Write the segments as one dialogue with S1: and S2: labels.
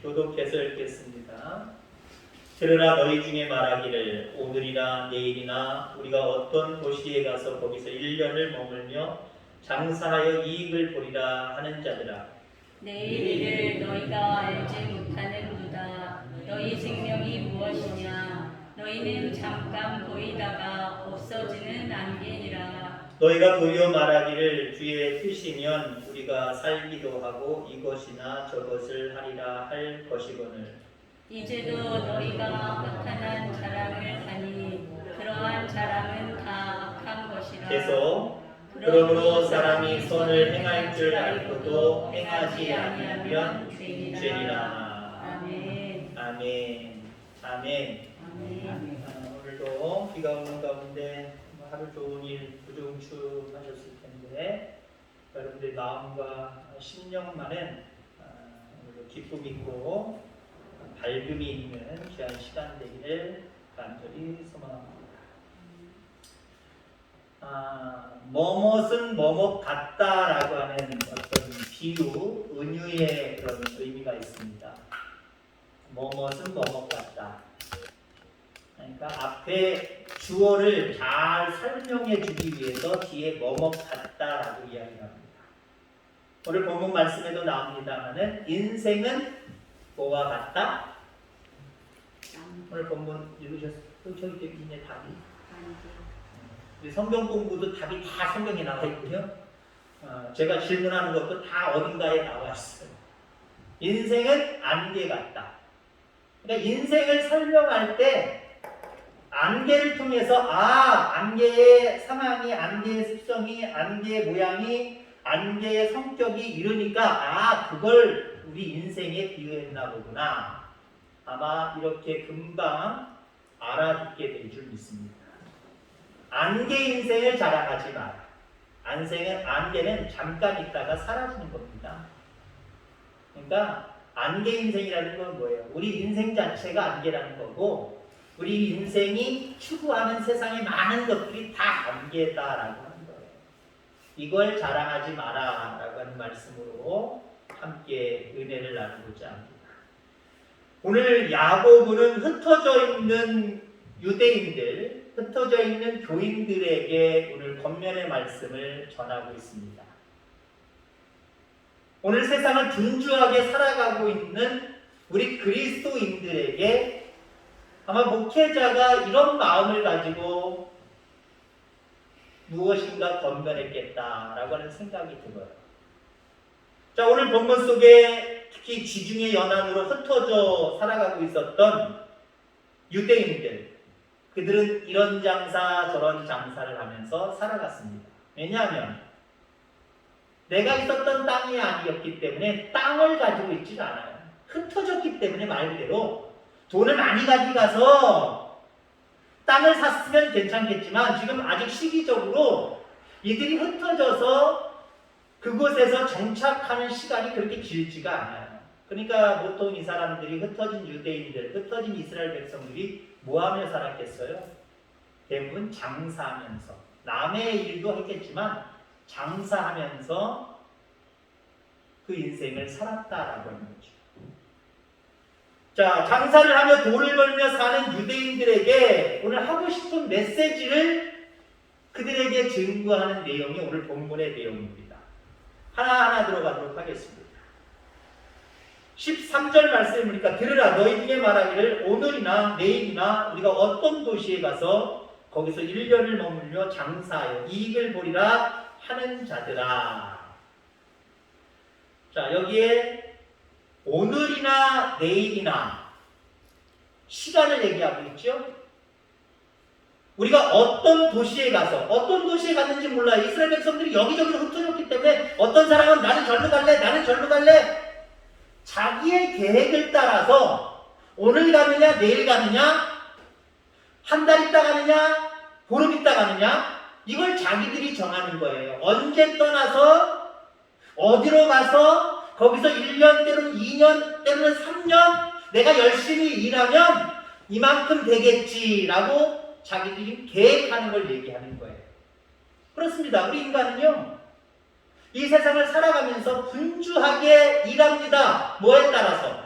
S1: 교독해서 읽겠습니다. 들으라 너희 중에 말하기를 오늘이나 내일이나 우리가 어떤 도시에 가서 거기서 1년을 머물며 장사하여 이익을 보리라 하는 자들아
S2: 내일 일을 너희가 알지 못하는도다. 너희 생명이 무엇이냐? 너희는 잠깐 보이다가 없어지는 안개니라.
S1: 너희가 도리어 말하기를 주의 뜻이면 우리가 살기도 하고 이것이나 저것을 하리라 할 것이거늘
S2: 이제도 너희가 허탄한 자랑을 하니 그러한 자랑은 다 악한 것이라.
S1: 계속 그러므로 사람이 선을 행할 줄 알고도 행하지 아니하면 죄니라.
S2: 아멘.
S1: 아멘. 아멘.
S2: 아멘.
S1: 오늘도 비가 오는 가운데 하루 종일 부중추하셨을 텐데 여러분들 마음과 심령만은 오늘도 기쁨 있고 밝음이 있는 귀한 시간 되기를 간절히 소망합니다. 뭐뭇은 뭐뭇 같다라고 하는 어떤 비유, 은유의 그런 의미가 있습니다. 뭐뭇은 뭐뭇 같다. 그러니까 앞에 주어를 잘 설명해 주기 위해서 뒤에 뭐뭇 같다라고 이야기합니다. 오늘 본문 말씀에도 나옵니다만은 인생은 뭐와 같다? 오늘 본문 읽으셨어요? 저기 있네 답이. 우리 성경 공부도 답이 다 성경에 나와 있고요. 제가 질문하는 것도 다 어딘가에 나와 있어요. 인생은 안개 같다. 그러니까 인생을 설명할 때 안개를 통해서 안개의 상황이, 안개의 습성이, 안개의 모양이, 안개의 성격이 이러니까 그걸 우리 인생에 비유했나 보구나. 아마 이렇게 금방 알아듣게 될 줄 믿습니다. 안개 인생을 자랑하지 마라. 안개는 잠깐 있다가 사라지는 겁니다. 그러니까 안개 인생이라는 건 뭐예요? 우리 인생 자체가 안개라는 거고 우리 인생이 추구하는 세상의 많은 것들이 다 안개다라고 하는 거예요. 이걸 자랑하지 마라 라고 하는 말씀으로 함께 은혜를 나누고자 합니다. 오늘 야고보는 흩어져 있는 유대인들, 흩어져 있는 교인들에게 오늘 겉면의 말씀을 전하고 있습니다. 오늘 세상을 분주하게 살아가고 있는 우리 그리스도인들에게 아마 목회자가 이런 마음을 가지고 무엇인가 겉면했겠다라고 하는 생각이 들어요. 자, 오늘 본문 속에 특히 지중해 연안으로 흩어져 살아가고 있었던 유대인들, 그들은 이런 장사 저런 장사를 하면서 살아갔습니다. 왜냐하면 내가 있었던 땅이 아니었기 때문에 땅을 가지고 있지 않아요. 흩어졌기 때문에 말 그대로 돈을 많이 가져가서 땅을 샀으면 괜찮겠지만 지금 아직 시기적으로 이들이 흩어져서 그곳에서 정착하는 시간이 그렇게 길지가 않아요. 그러니까 보통 이 사람들이 흩어진 유대인들, 흩어진 이스라엘 백성들이 뭐하며 살았겠어요? 대부분 장사하면서 남의 일도 했겠지만 장사하면서 그 인생을 살았다라고 하는 거죠. 자, 장사를 하며 돈을 벌며 사는 유대인들에게 오늘 하고 싶은 메시지를 그들에게 증거하는 내용이 오늘 본문의 내용입니다. 하나하나 들어가도록 하겠습니다. 13절 말씀을 보니까 들으라 너희 중에 말하기를 오늘이나 내일이나 우리가 어떤 도시에 가서 거기서 1년을 머물며 장사하여 이익을 보리라 하는 자들아. 자, 여기에 오늘이나 내일이나 시간을 얘기하고 있죠. 우리가 어떤 도시에 갔는지 몰라요. 이스라엘 백성들이 여기저기로 흩어졌기 때문에 어떤 사람은 나는 절로 갈래 자기의 계획을 따라서 오늘 가느냐 내일 가느냐 한 달 있다 가느냐 보름 있다 가느냐 이걸 자기들이 정하는 거예요. 언제 떠나서 어디로 가서 거기서 1년 때로는 2년 때로는 3년 내가 열심히 일하면 이만큼 되겠지라고 자기들이 계획하는 걸 얘기하는 거예요. 그렇습니다. 우리 인간은요 이 세상을 살아가면서 분주하게 일합니다. 뭐에 따라서?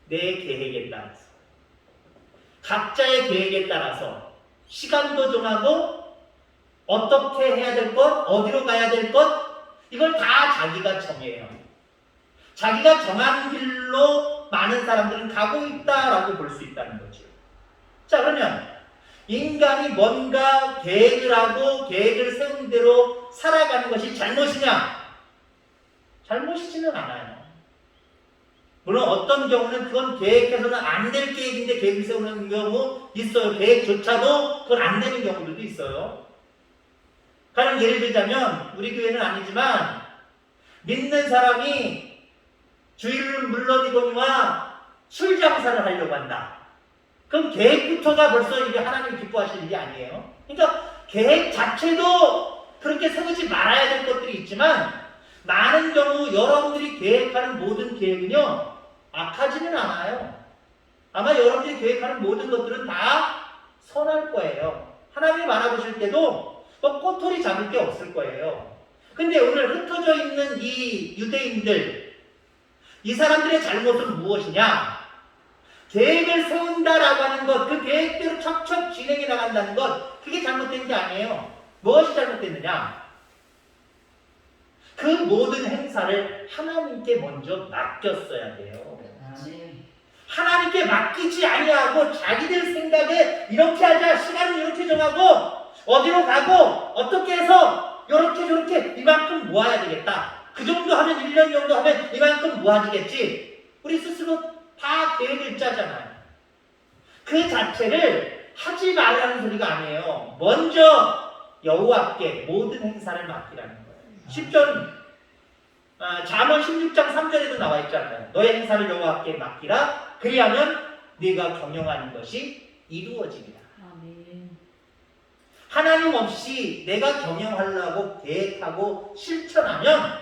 S1: 내 계획에 따라서, 각자의 계획에 따라서 시간도 정하고 어떻게 해야 될 것, 어디로 가야 될 것, 이걸 다 자기가 정해요. 자기가 정한 길로 많은 사람들은 가고 있다라고 볼 수 있다는 거죠. 자, 그러면 인간이 뭔가 계획을 하고 계획을 세운 대로 살아가는 것이 잘못이냐? 잘못이지는 않아요. 물론 어떤 경우는 그건 계획해서는 안 될 계획인데 계획을 세우는 경우 있어요. 계획조차도 그건 안 되는 경우들도 있어요. 가령 예를 들자면 우리 교회는 아니지만 믿는 사람이 주일을 물론이거니와 술 장사를 하려고 한다. 그럼 계획부터가 벌써 이게 하나님 기뻐하실 일이 아니에요. 그러니까 계획 자체도 그렇게 세우지 말아야 될 것들이 있지만 많은 경우 여러분들이 계획하는 모든 계획은요 악하지는 않아요. 아마 여러분들이 계획하는 모든 것들은 다 선할 거예요. 하나님이 바라보실 때도 또 꼬투리 잡을 게 없을 거예요. 근데 오늘 흩어져 있는 이 유대인들, 이 사람들의 잘못은 무엇이냐? 계획을 세운다라고 하는 것, 그 계획대로 척척 진행해 나간다는 것, 그게 잘못된 게 아니에요. 무엇이 잘못됐느냐? 그 모든 행사를 하나님께 먼저 맡겼어야 돼요. 하나님께 맡기지 아니하고 자기들 생각에 이렇게 하자, 시간을 이렇게 정하고 어디로 가고 어떻게 해서 이렇게 저렇게 이만큼 모아야 되겠다. 그 정도 하면 1년 정도 하면 이만큼 모아지겠지. 우리 스스로 다 계획을 짜잖아요. 그 자체를 하지 말라는 소리가 아니에요. 먼저 여호와께 모든 행사를 맡기라는 거예요. 10절 잠언 16장 3절에도 나와 있잖아요. 너의 행사를 여호와께 맡기라. 그리하면 네가 경영하는 것이 이루어지리라.
S2: 아멘.
S1: 하나님 없이 내가 경영하려고 계획하고 실천하면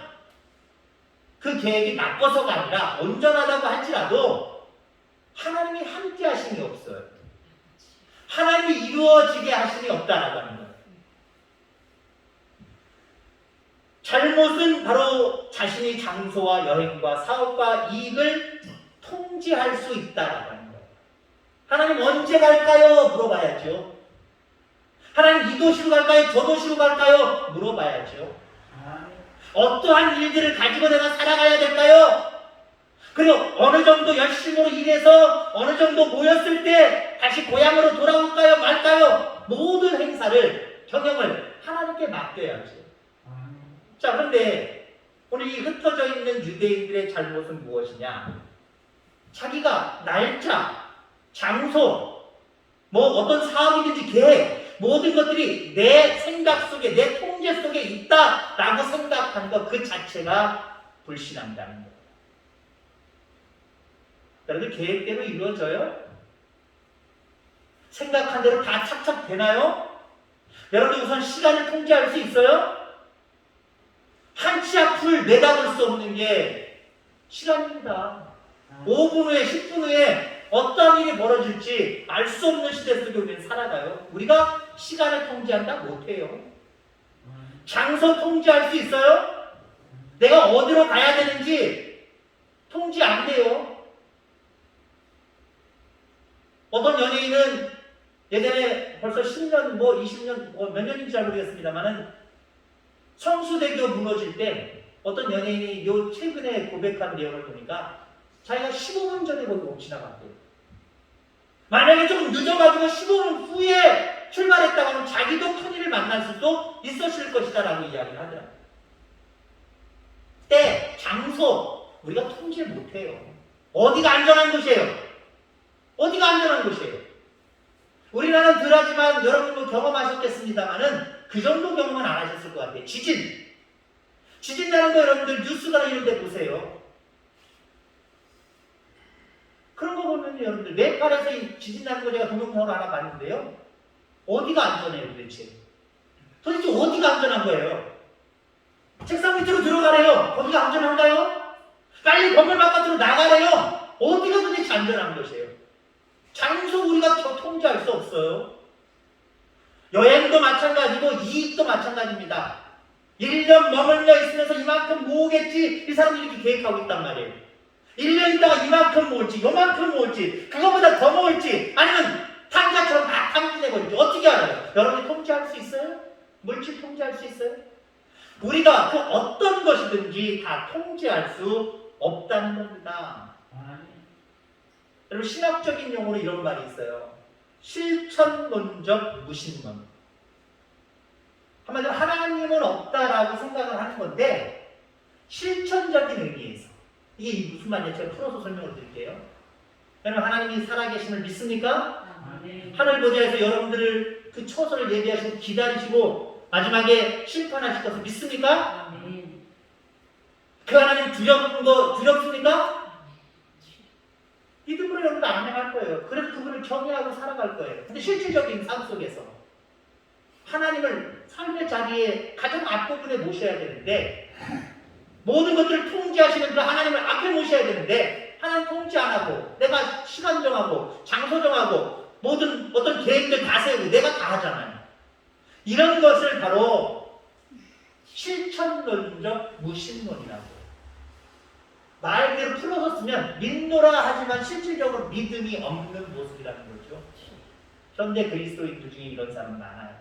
S1: 그 계획이 나빠서가 아니라 온전하다고 할지라도 하나님이 함께 하심이 없어요. 하나님이 이루어지게 하심이 없다라고 하는 거예요. 잘못은 바로 자신이 장소와 여행과 사업과 이익을 통제할 수 있다라고 하는 거예요. 하나님 언제 갈까요? 물어봐야죠. 하나님 이 도시로 갈까요? 저 도시로 갈까요? 물어봐야죠. 어떠한 일들을 가지고 내가 살아가야 될까요? 그리고 어느 정도 열심으로 일해서 어느 정도 모였을 때 다시 고향으로 돌아올까요? 말까요? 모든 행사를, 경영을 하나님께 맡겨야죠. 자, 그런데 오늘 이 흩어져 있는 유대인들의 잘못은 무엇이냐? 자기가 날짜, 장소, 뭐 어떤 사업이든지 계획, 모든 것들이 내 생각 속에, 내 통제 속에 있다라고 생각한 것 그 자체가 불신한다는 거예요. 여러분들 계획대로 이루어져요? 생각한 대로 다 착착 되나요? 여러분들 우선 시간을 통제할 수 있어요? 한 치 앞을 내다볼 수 없는 게 시간입니다. 5분 후에 10분 후에 어떤 일이 벌어질지 알 수 없는 시대 속에 우리는 살아가요. 우리가 시간을 통제한다? 못해요. 장소 통제할 수 있어요? 내가 어디로 가야 되는지 통제 안 돼요. 어떤 연예인은 예전에 벌써 10년, 20년, 몇 년인지 잘 모르겠습니다만은 성수대교 무너질 때 어떤 연예인이 요 최근에 고백한 내용을 보니까 자기가 15분 전에 거기 못 지나갔대요. 만약에 조금 늦어가지고 15분 후에 출발했다고 하면 자기도 큰일을 만날 수도 있었을 것이다 라고 이야기를 하더라고요. 때, 장소 우리가 통제 못해요. 어디가 안전한 곳이에요? 어디가 안전한 곳이에요? 우리나라는 덜하지만 여러분도 경험하셨겠습니다만은 그 정도 경험은 안 하셨을 것 같아요. 지진 나는 거 여러분들 뉴스가 이런 데 보세요. 그런 거 보면 여러분들 네팔에서 지진 나는 거 제가 동영상으로 하나 봤는데요. 어디가 안전해요 도대체? 도대체 어디가 안전한 거예요? 책상 밑으로 들어가래요. 거기가 안전한가요? 빨리 건물 바깥으로 나가래요. 어디가 도대체 안전한 것이에요? 장소 우리가 통제할 수 없어요. 여행도 마찬가지고 이익도 마찬가지입니다. 1년 머물러 있으면서 이만큼 모으겠지 이 사람들이 이렇게 계획하고 있단 말이에요. 1년 있다가 이만큼 모을지, 요만큼 모을지, 그거보다 더 모을지, 아니면 탕자처럼 막 탕진해버릴지 어떻게 알아요? 여러분이 통제할 수 있어요? 물질 통제할 수 있어요? 우리가 그 어떤 것이든지 다 통제할 수 없다는 겁니다. 여러분 신학적인 용어로 이런 말이 있어요. 실천론적 무신론. 한마디로 하나님은 없다라고 생각을 하는 건데 실천적인 의미에서 이게 무슨 말인지 제가 풀어서 설명을 드릴게요. 여러분 하나님이 살아계심을 믿습니까? 하늘 보좌에서 여러분들을 그 처소를 예비하시고 기다리시고 마지막에 심판하실 것을 믿습니까? 그 하나님 두렵습니까? 믿음으로 여러분들 안행할 거예요. 그래서 그분을 경외하고 살아갈 거예요. 근데 실질적인 삶 속에서 하나님을 삶의 자리에 가장 앞부분에 모셔야 되는데 모든 것들을 통제하시는 그 하나님을 앞에 모셔야 되는데 하나님 통제 안 하고 내가 시간 정하고 장소 정하고 모든 어떤 계획들 다 세우고 내가 다 하잖아요. 이런 것을 바로 실천론적 무신론이라고 말 그대로 풀어서 쓰면 믿노라 하지만 실질적으로 믿음이 없는 모습이라는 거죠. 현대 그리스도인들 중에 이런 사람 많아요.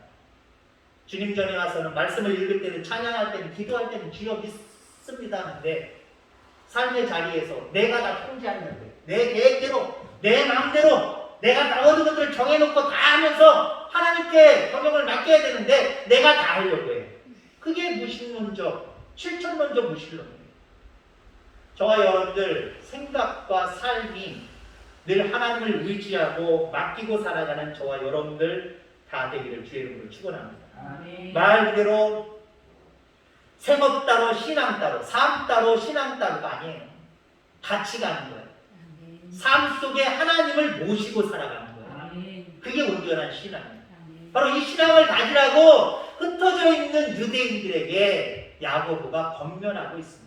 S1: 주님 전에 와서는 말씀을 읽을 때는 찬양할 때는 기도할 때는 주여 믿습니다 하는데 삶의 자리에서 내가 다 통제하는데 내 계획대로 내 마음대로 내가 모든 것들을 정해놓고 다 하면서 하나님께 경영을 맡겨야 되는데 내가 다 하려고 해요. 그게 무신론적 실천론적 무신론이에요. 저와 여러분들 생각과 삶이 늘 하나님을 의지하고 맡기고 살아가는 저와 여러분들 다 되기를 주의 이름으로 축원합니다. 말 그대로 생업 따로 신앙 따로 삶 따로 신앙 따로가 아니에요. 같이 가는 거예요. 삶 속에 하나님을 모시고 살아가는 거예요. 그게 온전한 신앙이에요. 바로 이 신앙을 가지라고 흩어져 있는 유대인들에게 야고보가 권면하고 있습니다.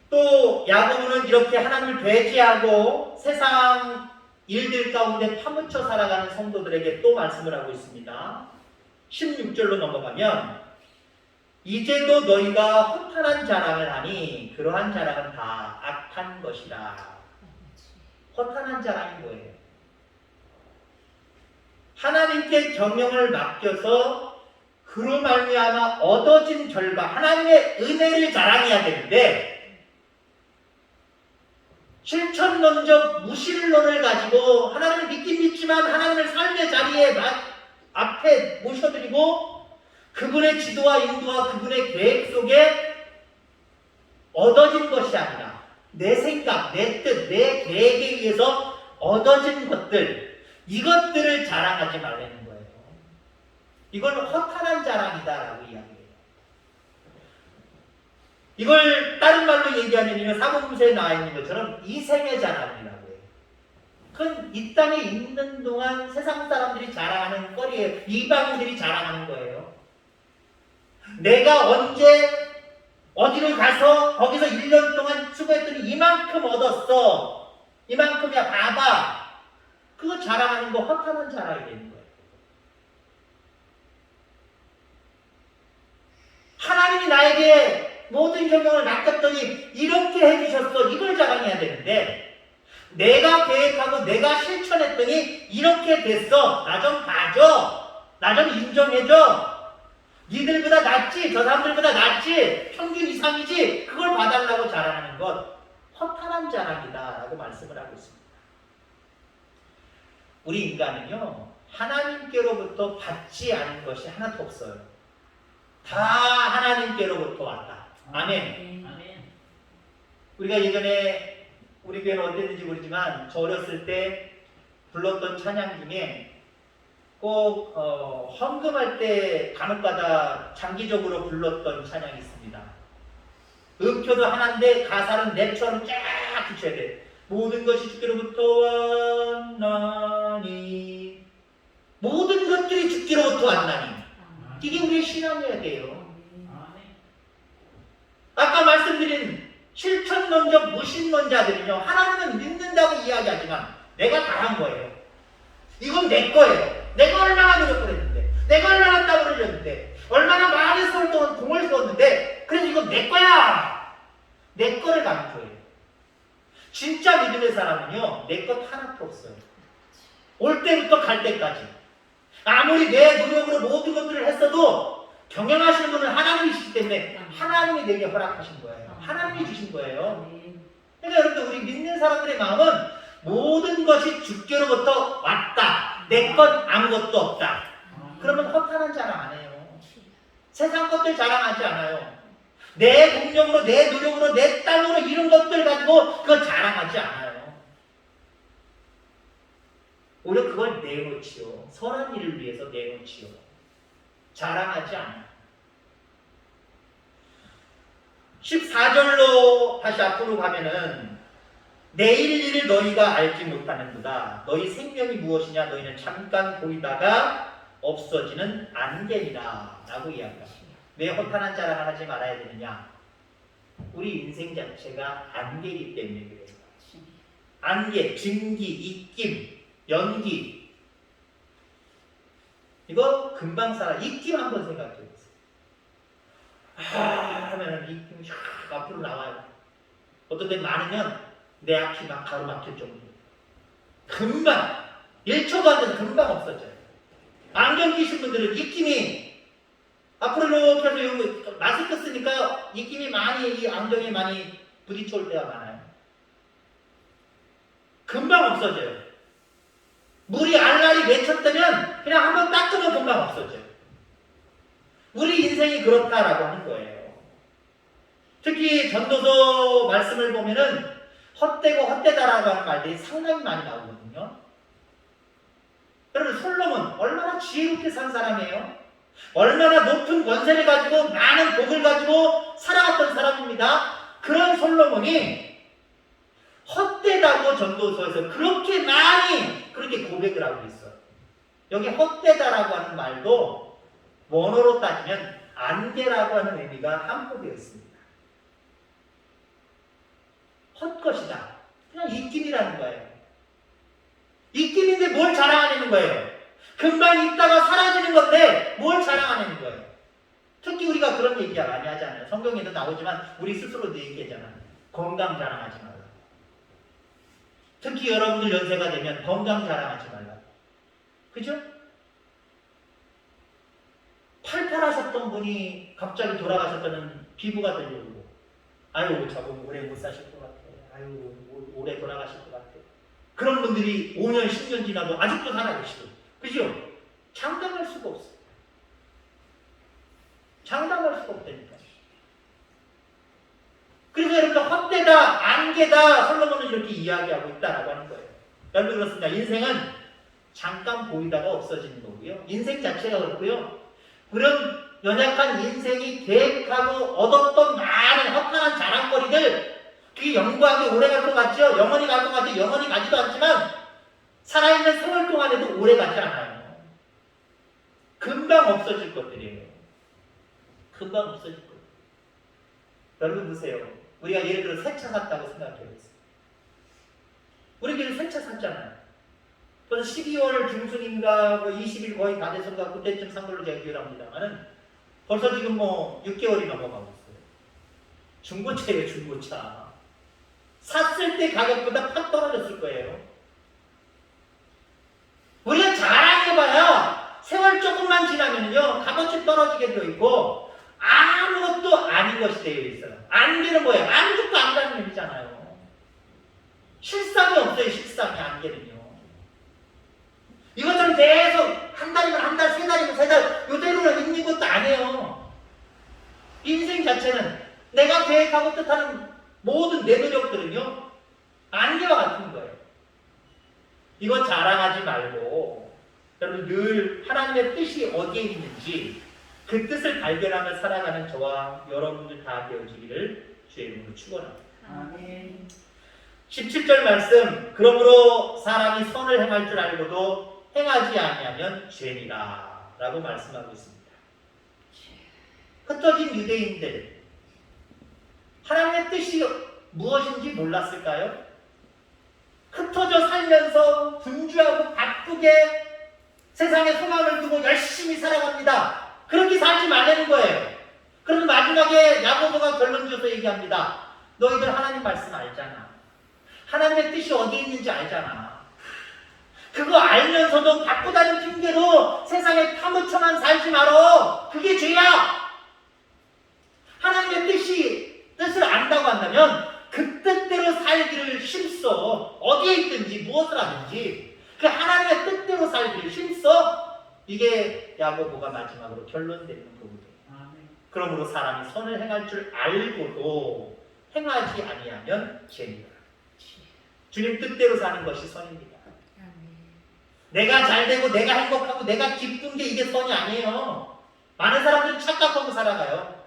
S1: 또 야고보는 이렇게 하나님을 배제하고 세상 일들 가운데 파묻혀 살아가는 성도들에게 또 말씀을 하고 있습니다. 16절로 넘어가면 이제도 너희가 허탄한 자랑을 하니 그러한 자랑은 다 악한 것이라. 허탄한 자랑이 뭐예요? 하나님께 경영을 맡겨서 그로 말미암아 얻어진 결과 하나님의 은혜를 자랑해야 되는데 실천론적 무신론을 가지고 하나님을 믿긴 믿지만 하나님을 삶의 자리에 앞에 모셔드리고 그분의 지도와 인도와 그분의 계획 속에 얻어진 것이 아니라 내 생각, 내 뜻, 내 계획에 의해서 얻어진 것들 이것들을 자랑하지 말라는 거예요. 이걸 허탄한 자랑이다라고 이야기해요. 이걸 다른 말로 얘기하면 사복음서에 나와 있는 것처럼 이생의 자랑이라고 해요. 그건 이 땅에 있는 동안 세상 사람들이 자랑하는 거리에 이방인들이 자랑하는 거예요. 내가 언제 어디를 가서 거기서 1년 동안 수고했더니 이만큼 얻었어. 이만큼이야 봐봐. 그거 자랑하는 거 허탄한 자랑이 되는 거예요. 하나님이 나에게 모든 경영을 맡겼더니 이렇게 해주셨어. 이걸 자랑해야 되는데 내가 계획하고 내가 실천했더니 이렇게 됐어. 나 좀 봐줘. 나 좀 인정해줘. 니들보다 낫지. 저 사람들보다 낫지. 평균 이상이지. 그걸 봐달라고 자랑하는 것 허탄한 자랑이다 라고 말씀을 하고 있습니다. 우리 인간은요 하나님께로부터 받지 않은 것이 하나도 없어요. 다 하나님께로부터 왔다. 아멘. 우리가 예전에 우리 교회는 어땠는지 모르지만 저 어렸을 때 불렀던 찬양 중에 꼭 헌금할 때 간혹가다 장기적으로 불렀던 찬양이 있습니다. 음표도 하나인데 가사는 랩처럼 쫙 붙여야 돼. 모든 것이 주께로부터 왔나니 모든 것들이 주께로부터 왔나니 이게 우리의 신앙이어야 돼요. 아까 말씀드린 실천론적 무신론자들은요 하나님은 믿는다고 이야기하지만 내가 다 한 거예요. 이건 내 거예요. 내가 얼마나 노력을 했는데 내가 얼마나 땀을 흘렸는데 얼마나 많은 세월 동안 공을 쏘았는데 그래서 이건 내 거야. 내 거를 강조해요. 진짜 믿음의 사람은요, 내 것 하나도 없어요. 올 때부터 갈 때까지. 아무리 내 노력으로 모든 것들을 했어도 경영하시는 분은 하나님이시기 때문에 하나님이 내게 허락하신 거예요. 하나님이 주신 거예요.
S2: 아멘.
S1: 그러니까 여러분들, 우리 믿는 사람들의 마음은 모든 것이 주께로부터 왔다. 내 것 아무것도 없다. 그러면 허탄한 자랑 안 해요. 세상 것들 자랑하지 않아요. 내 공력으로, 내 노력으로, 내 땀으로 이룬 것들 가지고 그거 자랑하지 않아요. 오히려 그걸 내놓지요. 선한 일을 위해서 내놓지요. 자랑하지 않아요. 14절로 다시 앞으로 가면은 내일 일을 너희가 알지 못하는도다. 너희 생명이 무엇이냐? 너희는 잠깐 보이다가 없어지는 안개니라 라고 이야기합니다. 왜 허탄한 자랑을 하지 말아야 되느냐? 우리 인생 자체가 안개이기 때문에 그래요. 안개, 증기, 입김, 연기. 이거 금방 살아. 입김 한번 생각해 보세요. 하면 입김이 샥 앞으로 나와요. 어떤 때 많으면 내 앞이 막 가로막힐 정도. 금방 1초도 안 돼서 금방 없어져요. 안경 끼신 분들은 입김이 앞으로 이렇게 해서 여기 마스크 쓰니까 입김이 많이, 이 안경에 많이 부딪혀올 때가 많아요. 금방 없어져요. 물이 알알이 맺혔다면 그냥 한번 닦으면 금방 없어져요. 우리 인생이 그렇다라고 하는 거예요. 특히 전도서 말씀을 보면은 헛되고 헛되다라고 하는 말들이 상당히 많이 나오거든요. 여러분, 솔로몬 얼마나 지혜롭게 산 사람이에요? 얼마나 높은 권세를 가지고 많은 복을 가지고 살아갔던 사람입니다. 그런 솔로몬이 헛되다고 전도서에서 그렇게 많이 그렇게 고백을 하고 있어요. 여기 헛되다라고 하는 말도 원어로 따지면 안개라고 하는 의미가 함포되어 있습니다. 헛것이다. 그냥 입김이라는 거예요. 입김인데 뭘 자랑하는 거예요? 금방 있다가 사라지는 건데 뭘 자랑하는 거예요? 특히 우리가 그런 얘기 많이 하잖아요. 성경에도 나오지만 우리 스스로도 얘기하잖아요. 건강 자랑하지 말라. 특히 여러분들 연세가 되면 건강 자랑하지 말라. 그죠? 팔팔하셨던 분이 갑자기 돌아가셨다는 피부가 들려오고, 아유, 저분 오래 못 사실 것 같아. 아유, 오래 돌아가실 것 같아. 그런 분들이 5년, 10년 지나도 아직도 살아계시고, 그죠? 장담할 수가 없어요. 장담할 수가 없다니까. 그래서 여러분들 헛되다, 안개다, 솔로몬은 이렇게 이야기하고 있다라고 하는 거예요. 여러분 그렇습니다. 인생은 잠깐 보이다가 없어지는 거고요. 인생 자체가 그렇고요. 그런 연약한 인생이 계획하고 얻었던 많은 허탄한 자랑거리들, 그게 영구하게 오래 갈 것 같죠? 영원히 갈 것 같죠? 영원히 가지도 않지만 살아있는 세월 동안에도 오래 가지 않아요. 금방 없어질 것들이에요. 금방 없어질 것. 여러분 보세요. 우리가 예를 들어 새 차 샀다고 생각해보세요. 우리끼리 새 차 샀잖아요. 그래서 12월 중순인가 20일 거의 다 돼서인가 그때쯤 산 걸로 제가 기억합니다만은 벌써 지금 뭐 6개월이 넘어가고 있어요. 중고차예요, 중고차. 샀을 때 가격보다 팍 떨어졌을 거예요. 우리가 자랑해봐야 세월 조금만 지나면요 값어치 떨어지게 되어 있고 아무것도 아닌 것이 되어 있어요. 안개는 뭐예요? 아무것도 안 가는 의미잖아요. 실상이 없어요. 실상이 안개는요. 이것처럼 계속 한 달이면 한 달, 세 달이면 세 달 이대로 있는 것도 아니에요. 인생 자체는 내가 계획하고 뜻하는 모든 내 노력들은요 안개와 같은 거예요. 이거 자랑하지 말고 여러분 늘 하나님의 뜻이 어디에 있는지 그 뜻을 발견하며 살아가는 저와 여러분들 다 되어지기를 주의 이름으로 축원합니다.
S2: 아멘.
S1: 17절 말씀, 그러므로 사람이 선을 행할 줄 알고도 행하지 아니하면 죄니라 라고 말씀하고 있습니다. 흩어진 유대인들, 하나님의 뜻이 무엇인지 몰랐을까요? 흩어져 살면서 분주하고 바쁘게 세상에 소망을 두고 열심히 살아갑니다. 그렇게 살지 말라는 거예요. 그럼 마지막에 야고보가 결론 줘서 얘기합니다. 너희들 하나님 말씀 알잖아. 하나님의 뜻이 어디에 있는지 알잖아. 그거 알면서도 바꾸다는 핑계로 세상에 파묻혀만 살지 말어. 그게 죄야. 하나님의 뜻을 안다고 한다면 그 뜻대로 살기를 힘써. 어디에 있든지 무엇을 하든지 그 하나님의 뜻대로 살기를 힘써. 이게 야고보가 마지막으로 결론 내리는 거거든요. 그러므로 사람이 선을 행할 줄 알고도 행하지 아니하면 죄니라. 주님 뜻대로 사는 것이 선입니다. 내가 잘되고 내가 행복하고 내가 기쁜 게 이게 선이 아니에요. 많은 사람들은 착각하고 살아가요.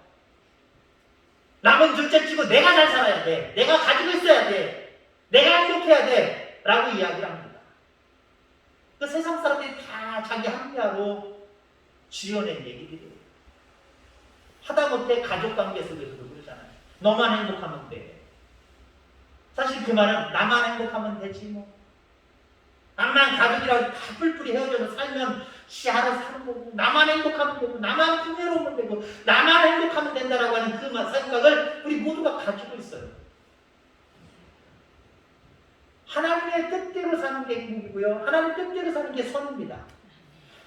S1: 남은 둘째치고 내가 잘 살아야 돼. 내가 가지고 있어야 돼. 내가 행복해야 돼. 라고 이야기를 합니다. 그 세상 사람들이 다 자기 합리화로 지어낸 얘기들이에요. 하다못해 가족관계 속에서도 그러잖아요. 너만 행복하면 돼. 사실 그 말은 나만 행복하면 되지 뭐. 나만 가족이라고 다 뿔뿔이 헤어져서 살면 지 알아서 사는 거고, 나만 행복하면 되고, 나만 풍요로우면 되고, 나만 행복하면 된다라고 하는 그 생각을 우리 모두가 가지고 있어요. 하나님의 뜻대로 사는 게 행복이고요. 하나님의 뜻대로 사는 게 선입니다.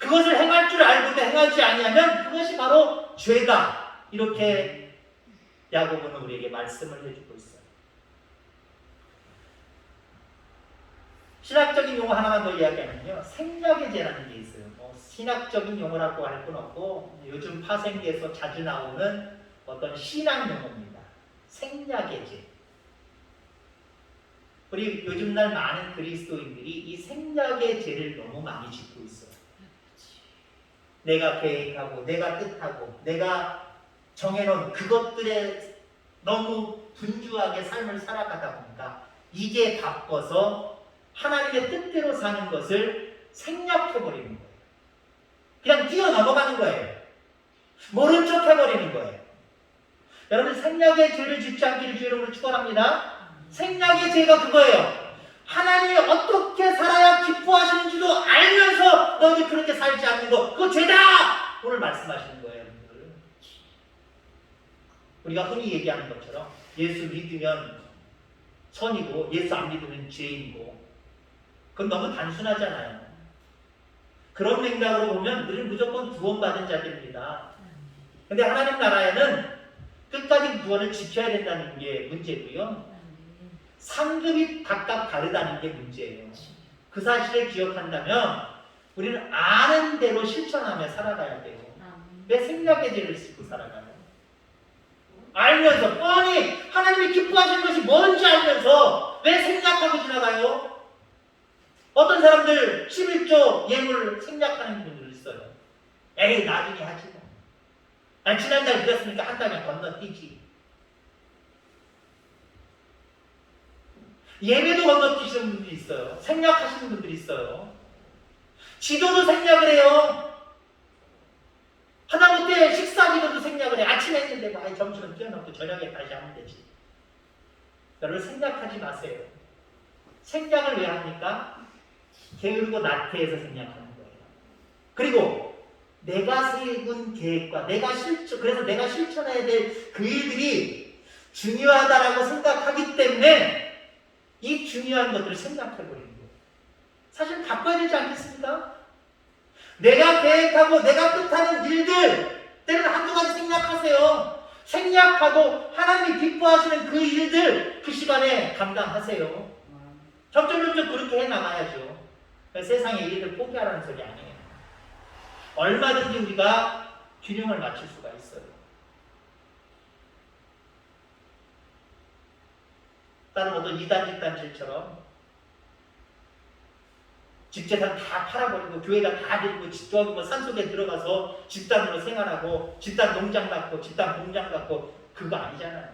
S1: 그것을 행할 줄 알고도 행하지 아니하면 그것이 바로 죄다. 이렇게 야고보는 우리에게 말씀을 해주고 있어요. 신학적인 용어 하나만 더 이야기하면요. 생략의 죄라는 게 있어요. 신학적인 용어라고 할 건 없고 요즘 파생돼서 자주 나오는 어떤 신학 용어입니다. 생략의 죄. 우리 요즘날 많은 그리스도인들이 이 생략의 죄를 너무 많이 짓고 있어요. 내가 계획하고 내가 뜻하고 내가 정해놓은 그것들에 너무 분주하게 삶을 살아가다 보니까 이게 바빠서 하나님의 뜻대로 사는 것을 생략해버리는 거예요. 그냥 뛰어넘어가는 거예요. 모른 척 해버리는 거예요. 여러분, 생략의 죄를 짓지 않기를 주 이름으로 축원합니다. 생략의 죄가 그거예요. 하나님이 어떻게 살아야 기뻐하시는지도 알면서 너희들 그렇게 살지 않는 거, 그거 죄다! 오늘 말씀하시는 거예요, 여러분들. 우리가 흔히 얘기하는 것처럼 예수 믿으면 선이고 예수 안 믿으면 죄인이고, 그건 너무 단순하잖아요. 그런 맥락으로 보면 우리는 무조건 구원받은 자들입니다. 근데 하나님 나라에는 끝까지 구원을 지켜야 된다는 게 문제고요. 상급이 각각 다르다는 게 문제예요. 그 사실을 기억한다면 우리는 아는 대로 실천하며 살아가야 돼요. 왜 생략의 죄를 짓고 살아가요? 알면서 뻔히 하나님이 기뻐하시는 것이 뭔지 알면서 왜 생략하고 지나가요? 어떤 사람들 11조 예물 생략하는 분들 있어요. 에이 나중에 하지 뭐. 난 지난달 드렸으니까 한 달에 건너뛰지. 예배도 건너뛰시는 분들이 있어요. 생략하시는 분들이 있어요. 기도도 생략을 해요. 하다못해 식사 기도도 생략을 해. 아침에 했는데 뭐 점심은 뛰어넘고 저녁에 다시 하면 되지. 여러분 생략하지 마세요. 생략을 왜 합니까? 게으르고 나태해서 생략하는 거예요. 그리고 내가 세운 계획과 그래서 내가 실천해야 될 그 일들이 중요하다라고 생각하기 때문에 이 중요한 것들을 생략해버리는 거예요. 사실 바꿔야 되지 않겠습니까? 내가 계획하고 내가 뜻하는 일들 때는 한두 가지 생략하세요. 생략하고 하나님이 기뻐하시는 그 일들 그 시간에 감당하세요. 점점 그렇게 해나가야죠. 세상의 일을 포기하라는 소리 아니에요. 얼마든지 우리가 균형을 맞출 수가 있어요. 다른 어떤 이단 집단질처럼 집재산 다 팔아버리고 교회가 다 들고 저기 뭐 산속에 들어가서 집단으로 생활하고 집단 농장 갖고 집단 공장 갖고 그거 아니잖아요.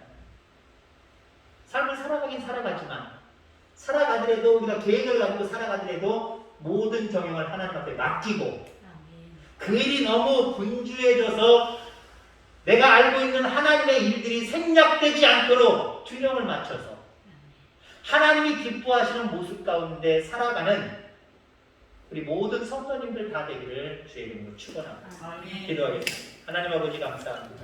S1: 삶을 살아가긴 살아가지만 살아가더라도 우리가 계획을 가지고 살아가더라도 모든 경영을 하나님 앞에 맡기고 그 일이 너무 분주해져서 내가 알고 있는 하나님의 일들이 생략되지 않도록 균형을 맞춰서 하나님이 기뻐하시는 모습 가운데 살아가는 우리 모든 성도님들 다 되기를 주의 이름으로 축원합니다. 기도하겠습니다. 하나님 아버지 감사합니다.